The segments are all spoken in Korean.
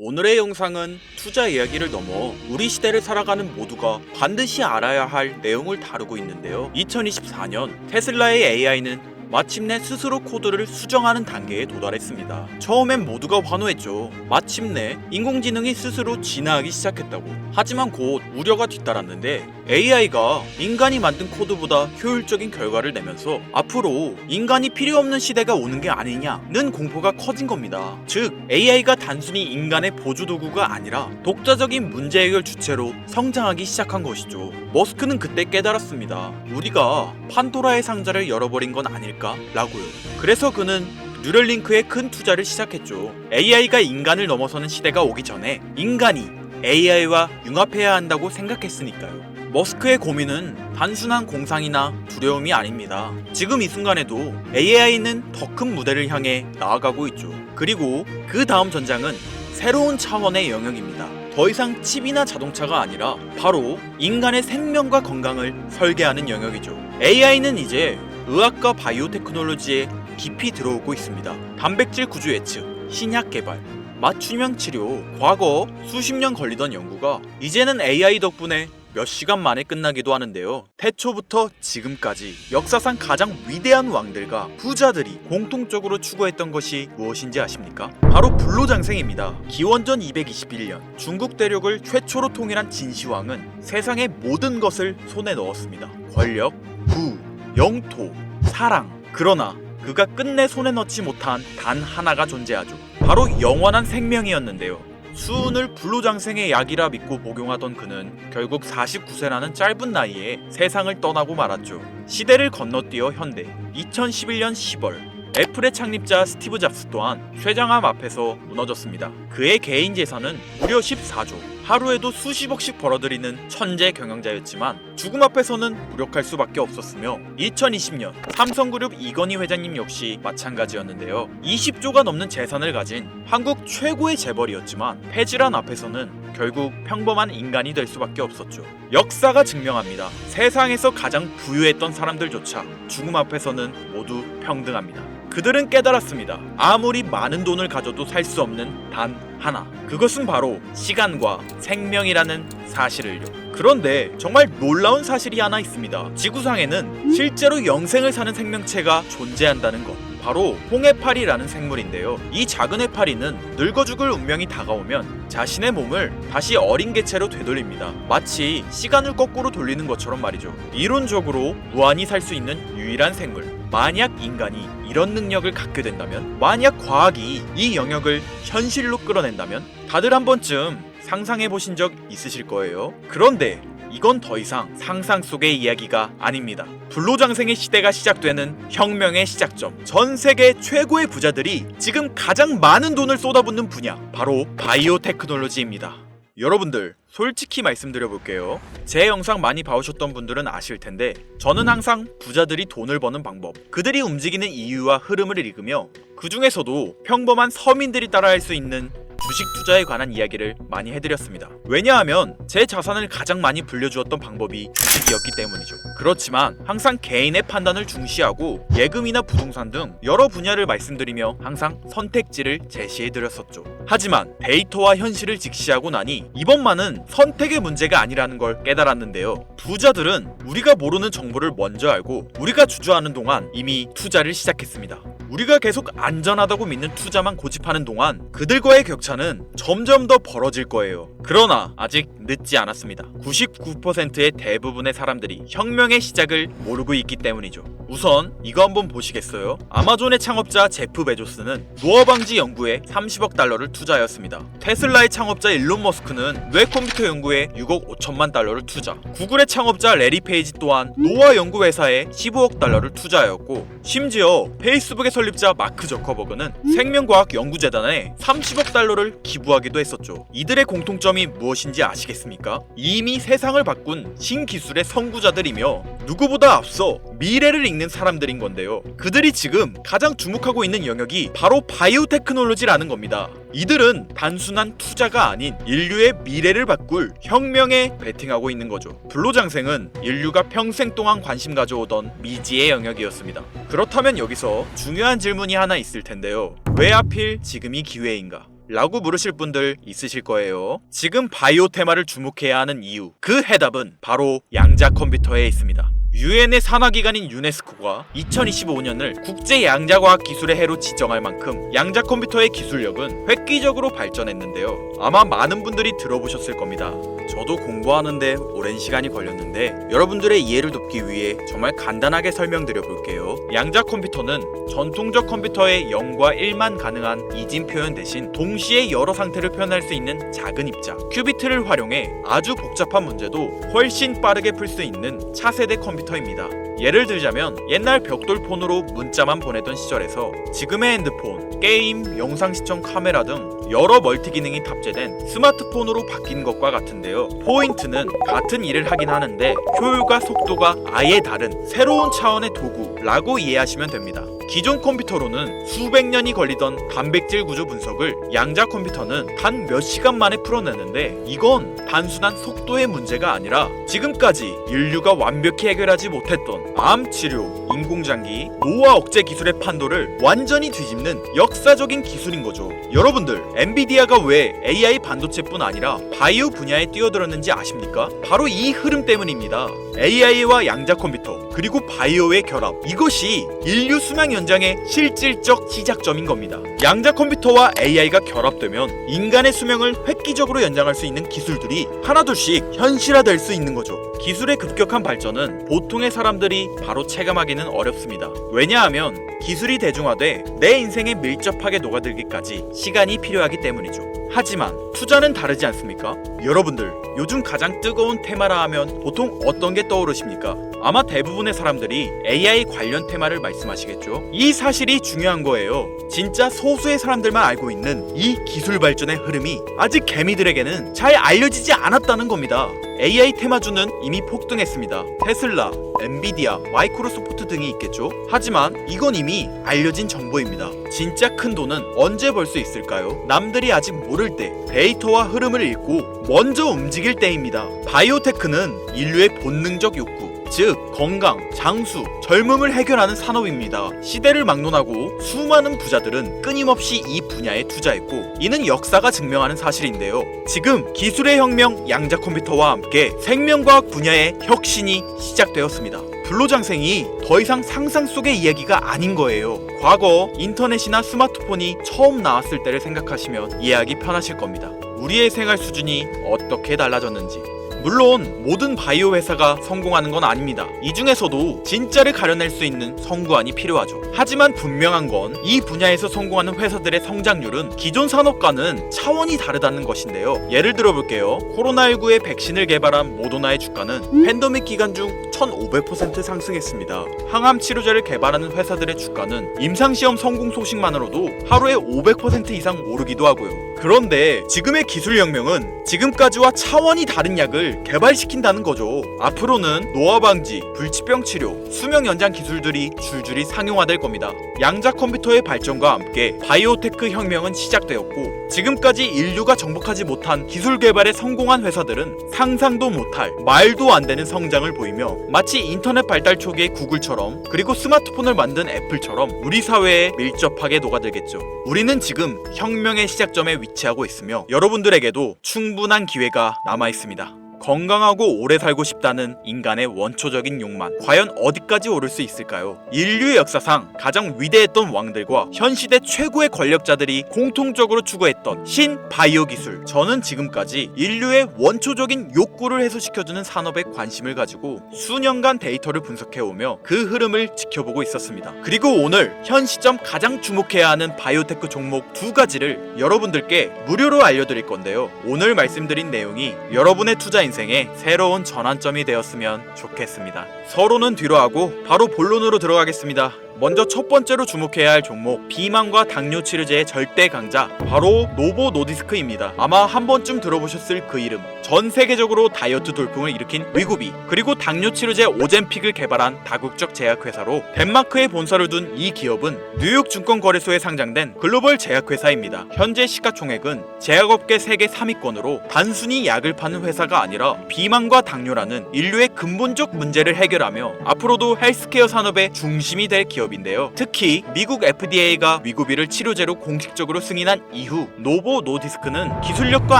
오늘의 영상은 투자 이야기를 넘어 우리 시대를 살아가는 모두가 반드시 알아야 할 내용을 다루고 있는데요. 2024년 테슬라의 AI는 마침내 스스로 코드를 수정하는 단계에 도달했습니다. 처음엔 모두가 환호했죠. 마침내 인공지능이 스스로 진화하기 시작했다고. 하지만 곧 우려가 뒤따랐는데 AI가 인간이 만든 코드보다 효율적인 결과를 내면서 앞으로 인간이 필요 없는 시대가 오는 게 아니냐는 공포가 커진 겁니다. 즉 AI가 단순히 인간의 보조도구가 아니라 독자적인 문제 해결 주체로 성장하기 시작한 것이죠. 머스크는 그때 깨달았습니다. 우리가 판도라의 상자를 열어버린 건 아닐까? 라고요. 그래서 그는 뉴럴링크에 큰 투자를 시작했죠. AI가 인간을 넘어서는 시대가 오기 전에 인간이 AI와 융합해야 한다고 생각했으니까요. 머스크의 고민은 단순한 공상이나 두려움이 아닙니다. 지금 이 순간에도 AI는 더 큰 무대를 향해 나아가고 있죠. 그리고 그 다음 전장은 새로운 차원의 영역입니다. 더 이상 칩이나 자동차가 아니라 바로 인간의 생명과 건강을 설계하는 영역이죠. AI는 이제 의학과 바이오 테크놀로지에 깊이 들어오고 있습니다. 단백질 구조 예측, 신약 개발, 맞춤형 치료, 과거 수십 년 걸리던 연구가 이제는 AI 덕분에 몇 시간 만에 끝나기도 하는데요. 태초부터 지금까지 역사상 가장 위대한 왕들과 부자들이 공통적으로 추구했던 것이 무엇인지 아십니까? 바로 불로장생입니다. 기원전 221년 중국 대륙을 최초로 통일한 진시황은 세상의 모든 것을 손에 넣었습니다. 권력, 부, 영토, 사랑. 그러나 그가 끝내 손에 넣지 못한 단 하나가 존재하죠. 바로 영원한 생명이었는데요. 수은을 불로장생의 약이라 믿고 복용하던 그는 결국 49세라는 짧은 나이에 세상을 떠나고 말았죠. 시대를 건너뛰어 현대 2011년 10월 애플의 창립자 스티브 잡스 또한 쇠장암 앞에서 무너졌습니다. 그의 개인 재산은 무려 14조, 하루에도 수십억씩 벌어들이는 천재 경영자였지만 죽음 앞에서는 무력할 수밖에 없었으며 2020년 삼성그룹 이건희 회장님 역시 마찬가지였는데요. 20조가 넘는 재산을 가진 한국 최고의 재벌이었지만 폐질환 앞에서는 결국 평범한 인간이 될 수밖에 없었죠. 역사가 증명합니다. 세상에서 가장 부유했던 사람들조차 죽음 앞에서는 모두 평등합니다. 그들은 깨달았습니다. 아무리 많은 돈을 가져도 살 수 없는 단 하나. 그것은 바로 시간과 생명이라는 사실을요. 그런데 정말 놀라운 사실이 하나 있습니다. 지구상에는 실제로 영생을 사는 생명체가 존재한다는 것. 바로 홍해파리라는 생물인데요. 이 작은 해파리는 늙어 죽을 운명이 다가오면 자신의 몸을 다시 어린 개체로 되돌립니다. 마치 시간을 거꾸로 돌리는 것처럼 말이죠. 이론적으로 무한히 살 수 있는 유일한 생물. 만약 인간이 이런 능력을 갖게 된다면, 만약 과학이 이 영역을 현실로 끌어낸다면 다들 한 번쯤 상상해 보신 적 있으실 거예요. 그런데 이건 더 이상 상상 속의 이야기가 아닙니다. 불로장생의 시대가 시작되는 혁명의 시작점. 전 세계 최고의 부자들이 지금 가장 많은 돈을 쏟아붓는 분야, 바로 바이오 테크놀로지입니다. 여러분들 솔직히 말씀드려볼게요. 제 영상 많이 봐오셨던 분들은 아실 텐데 저는 항상 부자들이 돈을 버는 방법, 그들이 움직이는 이유와 흐름을 읽으며 그 중에서도 평범한 서민들이 따라할 수 있는 주식 투자에 관한 이야기를 많이 해드렸습니다. 왜냐하면 제 자산을 가장 많이 불려주었던 방법이 주식이었기 때문이죠. 그렇지만 항상 개인의 판단을 중시하고 예금이나 부동산 등 여러 분야를 말씀드리며 항상 선택지를 제시해드렸었죠. 하지만 데이터와 현실을 직시하고 나니 이번만은 선택의 문제가 아니라는 걸 깨달았는데요. 부자들은 우리가 모르는 정보를 먼저 알고 우리가 주저하는 동안 이미 투자를 시작했습니다. 우리가 계속 안전하다고 믿는 투자만 고집하는 동안 그들과의 격차는 점점 더 벌어질 거예요. 그러나 아직 늦지 않았습니다. 99%의 대부분의 사람들이 혁명의 시작을 모르고 있기 때문이죠. 우선 이거 한번 보시겠어요? 아마존의 창업자 제프 베조스는 노화 방지 연구에 30억 달러를 투자하였습니다. 테슬라의 창업자 일론 머스크는 뇌 컴퓨터 연구에 6억 5천만 달러를 투자. 구글의 창업자 레리 페이지 또한 노화 연구 회사에 15억 달러를 투자하였고, 심지어 페이스북의 설립자 마크 저커버그는 생명과학 연구재단에 30억 달러를 기부하기도 했었죠. 이들의 공통점이 무엇인지 아시겠습니까? 이미 세상을 바꾼 신기술의 선구자들이며 누구보다 앞서 미래를 읽는 사람들인 건데요. 그들이 지금 가장 주목하고 있는 영역이 바로 바이오 테크놀로지라는 겁니다. 이들은 단순한 투자가 아닌 인류의 미래를 바꿀 혁명에 베팅하고 있는 거죠. 불로장생은 인류가 평생 동안 관심 가져오던 미지의 영역이었습니다. 그렇다면 여기서 중요한 질문이 하나 있을 텐데요. 왜 하필 지금이 기회인가? 라고 물으실 분들 있으실 거예요. 지금 바이오 테마를 주목해야 하는 이유, 그 해답은 바로 양자 컴퓨터에 있습니다. 유엔의 산하기관인 유네스코가 2025년을 국제 양자과학 기술의 해로 지정할 만큼 양자 컴퓨터의 기술력은 획기적으로 발전했는데요. 아마 많은 분들이 들어보셨을 겁니다. 저도 공부하는데 오랜 시간이 걸렸는데 여러분들의 이해를 돕기 위해 정말 간단하게 설명드려 볼게요. 양자 컴퓨터는 전통적 컴퓨터의 0과 1만 가능한 이진 표현 대신 동시에 여러 상태를 표현할 수 있는 작은 입자 큐비트를 활용해 아주 복잡한 문제도 훨씬 빠르게 풀 수 있는 차세대 컴퓨터입니다. 예를 들자면 옛날 벽돌폰으로 문자만 보내던 시절에서 지금의 핸드폰, 게임, 영상 시청 카메라 등 여러 멀티 기능이 탑재된 스마트폰으로 바뀐 것과 같은데요. 포인트는 같은 일을 하긴 하는데 효율과 속도가 아예 다른 새로운 차원의 도구라고 이해하시면 됩니다. 기존 컴퓨터로는 수백 년이 걸리던 단백질 구조 분석을 양자 컴퓨터는 단 몇 시간 만에 풀어내는데 이건 단순한 속도의 문제가 아니라 지금까지 인류가 완벽히 해결하지 못했던 암 치료, 인공장기, 노화 억제 기술의 판도를 완전히 뒤집는 역사적인 기술인 거죠. 여러분들, 엔비디아가 왜 AI 반도체뿐 아니라 바이오 분야에 뛰어들었는지 아십니까? 바로 이 흐름 때문입니다. AI와 양자 컴퓨터 그리고 바이오의 결합, 이것이 인류 수명 연장의 실질적 시작점인 겁니다. 양자 컴퓨터와 AI가 결합되면 인간의 수명을 획기적으로 연장할 수 있는 기술들이 하나둘씩 현실화될 수 있는 거죠. 기술의 급격한 발전은 보통의 사람들이 바로 체감하기는 어렵습니다. 왜냐하면 기술이 대중화돼 내 인생에 밀접하게 녹아들기까지 시간이 필요하기 때문이죠. 하지만 투자는 다르지 않습니까? 여러분들, 요즘 가장 뜨거운 테마라 하면 보통 어떤 게 떠오르십니까? 아마 대부분의 사람들이 AI 관련 테마를 말씀하시겠죠? 이 사실이 중요한 거예요. 진짜 소수의 사람들만 알고 있는 이 기술 발전의 흐름이 아직 개미들에게는 잘 알려지지 않았다는 겁니다. AI 테마주는 이미 폭등했습니다. 테슬라, 엔비디아, 마이크로소프트 등이 있겠죠? 하지만 이건 이미 알려진 정보입니다. 진짜 큰 돈은 언제 벌 수 있을까요? 남들이 아직 모를 때 데이터와 흐름을 읽고 먼저 움직일 때입니다. 바이오테크는 인류의 본능적 욕구, 즉 건강, 장수, 젊음을 해결하는 산업입니다. 시대를 막론하고 수많은 부자들은 끊임없이 이 분야에 투자했고 이는 역사가 증명하는 사실인데요. 지금 기술의 혁명 양자 컴퓨터와 함께 생명과학 분야의 혁신이 시작되었습니다. 불로장생이 더 이상 상상 속의 이야기가 아닌 거예요. 과거 인터넷이나 스마트폰이 처음 나왔을 때를 생각하시면 이해하기 편하실 겁니다. 우리의 생활 수준이 어떻게 달라졌는지. 물론 모든 바이오 회사가 성공하는 건 아닙니다. 이 중에서도 진짜를 가려낼 수 있는 성구안이 필요하죠. 하지만 분명한 건 이 분야에서 성공하는 회사들의 성장률은 기존 산업과는 차원이 다르다는 것인데요. 예를 들어 볼게요. 코로나19의 백신을 개발한 모더나의 주가는 팬데믹 기간 중 1500% 상승했습니다. 항암 치료제를 개발하는 회사들의 주가는 임상시험 성공 소식만으로도 하루에 500% 이상 오르기도 하고요. 그런데 지금의 기술 혁명은 지금까지와 차원이 다른 약을 개발시킨다는 거죠. 앞으로는 노화 방지, 불치병 치료, 수명 연장 기술들이 줄줄이 상용화될 겁니다. 양자 컴퓨터의 발전과 함께 바이오테크 혁명은 시작되었고 지금까지 인류가 정복하지 못한 기술 개발에 성공한 회사들은 상상도 못할 말도 안 되는 성장을 보이며 마치 인터넷 발달 초기의 구글처럼 그리고 스마트폰을 만든 애플처럼 우리 사회에 밀접하게 녹아들겠죠. 우리는 지금 혁명의 시작점에 위치하고 있으며 여러분들에게도 충분한 기회가 남아 있습니다. 건강하고 오래 살고 싶다는 인간의 원초적인 욕망, 과연 어디까지 오를 수 있을까요? 인류의 역사상 가장 위대했던 왕들과 현 시대 최고의 권력자들이 공통적으로 추구했던 신바이오 기술. 저는 지금까지 인류의 원초적인 욕구를 해소시켜주는 산업에 관심을 가지고 수년간 데이터를 분석해오며 그 흐름을 지켜보고 있었습니다. 그리고 오늘 현 시점 가장 주목해야 하는 바이오테크 종목 두 가지를 여러분들께 무료로 알려드릴 건데요. 오늘 말씀드린 내용이 여러분의 투자 인생의 새로운 전환점이 되었으면 좋겠습니다. 서로는 뒤로 하고 바로 본론으로 들어가겠습니다. 먼저 첫 번째로 주목해야 할 종목, 비만과 당뇨 치료제의 절대 강자, 바로 노보 노디스크입니다. 아마 한 번쯤 들어보셨을 그 이름. 전 세계적으로 다이어트 돌풍을 일으킨 위고비, 그리고 당뇨 치료제 오젬픽을 개발한 다국적 제약회사로 덴마크에 본사를 둔 이 기업은 뉴욕 증권거래소에 상장된 글로벌 제약회사입니다. 현재 시가총액은 제약업계 세계 3위권으로 단순히 약을 파는 회사가 아니라 비만과 당뇨라는 인류의 근본적 문제를 해결하며 앞으로도 헬스케어 산업의 중심이 될 기업 기업인데요. 특히 미국 FDA가 위고비를 치료제로 공식적으로 승인한 이후 노보 노디스크는 기술력과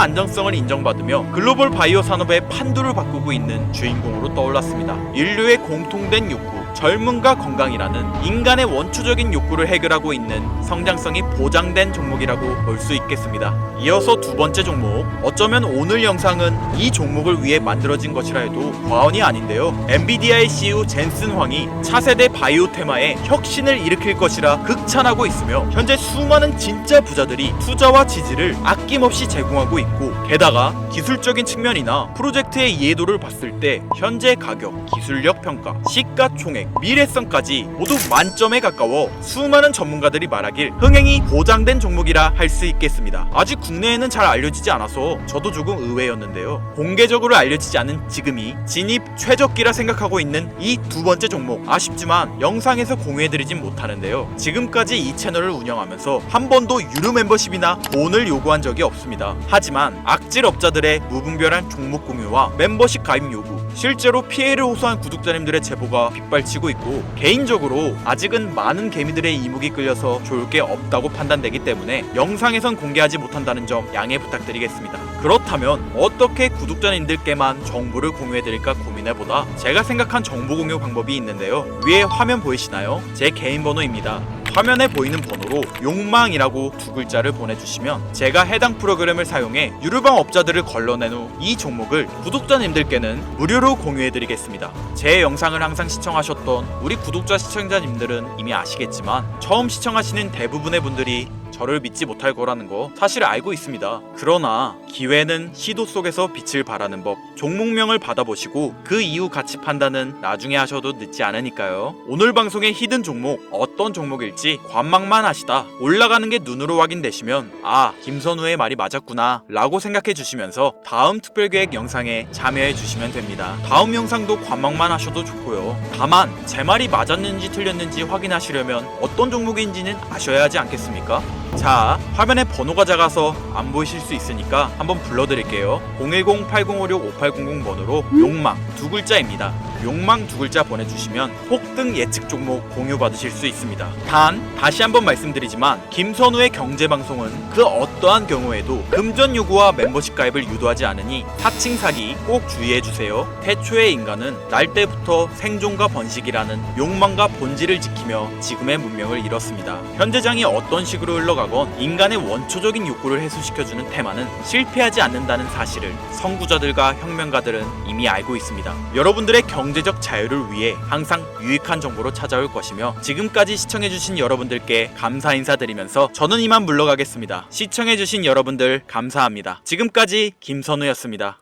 안정성을 인정받으며 글로벌 바이오 산업의 판도를 바꾸고 있는 주인공으로 떠올랐습니다. 인류의 공통된 욕구, 젊음과 건강이라는 인간의 원초적인 욕구를 해결하고 있는 성장성이 보장된 종목이라고 볼 수 있겠습니다. 이어서 두 번째 종목, 어쩌면 오늘 영상은 이 종목을 위해 만들어진 것이라 해도 과언이 아닌데요. 엔비디아의 CEO 젠슨 황이 차세대 바이오 테마에 혁신을 일으킬 것이라 극찬하고 있으며 현재 수많은 진짜 부자들이 투자와 지지를 아낌없이 제공하고 있고, 게다가 기술적인 측면이나 프로젝트의 이해도를 봤을 때 현재 가격, 기술력 평가, 시가총액, 미래성까지 모두 만점에 가까워 수많은 전문가들이 말하길 흥행이 보장된 종목이라 할 수 있겠습니다. 아직 국내에는 잘 알려지지 않아서 저도 조금 의외였는데요. 공개적으로 알려지지 않은 지금이 진입 최적기라 생각하고 있는 이 두 번째 종목, 아쉽지만 영상에서 공유해드리진 못하는데요. 지금까지 이 채널을 운영하면서 한 번도 유료 멤버십이나 돈을 요구한 적이 없습니다. 하지만 악질 업자들의 무분별한 종목 공유와 멤버십 가입 요구, 실제로 피해를 호소한 구독자님들의 제보가 빗발치고 있고, 개인적으로 아직은 많은 개미들의 이목이 끌려서 좋을 게 없다고 판단되기 때문에 영상에선 공개하지 못한다는 점 양해 부탁드리겠습니다. 그렇다면 어떻게 구독자님들께만 정보를 공유해드릴까 고민해보다 제가 생각한 정보 공유 방법이 있는데요. 위에 화면 보이시나요? 제 개인 번호입니다. 화면에 보이는 번호로 욕망이라고 두 글자를 보내주시면 제가 해당 프로그램을 사용해 유료방 업자들을 걸러낸 후 이 종목을 구독자님들께는 무료로 공유해드리겠습니다. 제 영상을 항상 시청하셨던 우리 구독자 시청자님들은 이미 아시겠지만 처음 시청하시는 대부분의 분들이 저를 믿지 못할 거라는 거 사실 알고 있습니다. 그러나 기회는 시도 속에서 빛을 발하는 법, 종목명을 받아보시고 그 이후 가치 판단은 나중에 하셔도 늦지 않으니까요. 오늘 방송의 히든 종목, 어떤 종목일지 관망만 하시다 올라가는 게 눈으로 확인되시면 아, 김선우의 말이 맞았구나 라고 생각해 주시면서 다음 특별계획 영상에 참여해 주시면 됩니다. 다음 영상도 관망만 하셔도 좋고요. 다만 제 말이 맞았는지 틀렸는지 확인하시려면 어떤 종목인지는 아셔야 하지 않겠습니까? 자, 화면에 번호가 작아서 안 보이실 수 있으니까 한번 불러드릴게요. 010-8056-5800번호로 욕망 두 글자입니다. 욕망 두 글자 보내주시면 폭등 예측 종목 공유 받으실 수 있습니다. 단, 다시 한번 말씀드리지만 김선우의 경제방송은 그 어떠한 경우에도 금전 요구와 멤버십 가입을 유도하지 않으니 사칭 사기 꼭 주의해주세요. 태초의 인간은 날 때부터 생존과 번식이라는 욕망과 본질을 지키며 지금의 문명을 이뤘습니다. 현대장이 어떤 식으로 흘러가건 인간의 원초적인 욕구를 해소시켜주는 테마는 실패하지 않는다는 사실을 선구자들과 혁명가들은 이미 알고 있습니다. 여러분들의 경제적 자유를 위해 항상 유익한 정보로 찾아올 것이며, 지금까지 시청해주신 여러분들께 감사 인사드리면서 저는 이만 물러가겠습니다. 시청해주신 여러분들 감사합니다. 지금까지 김선우였습니다.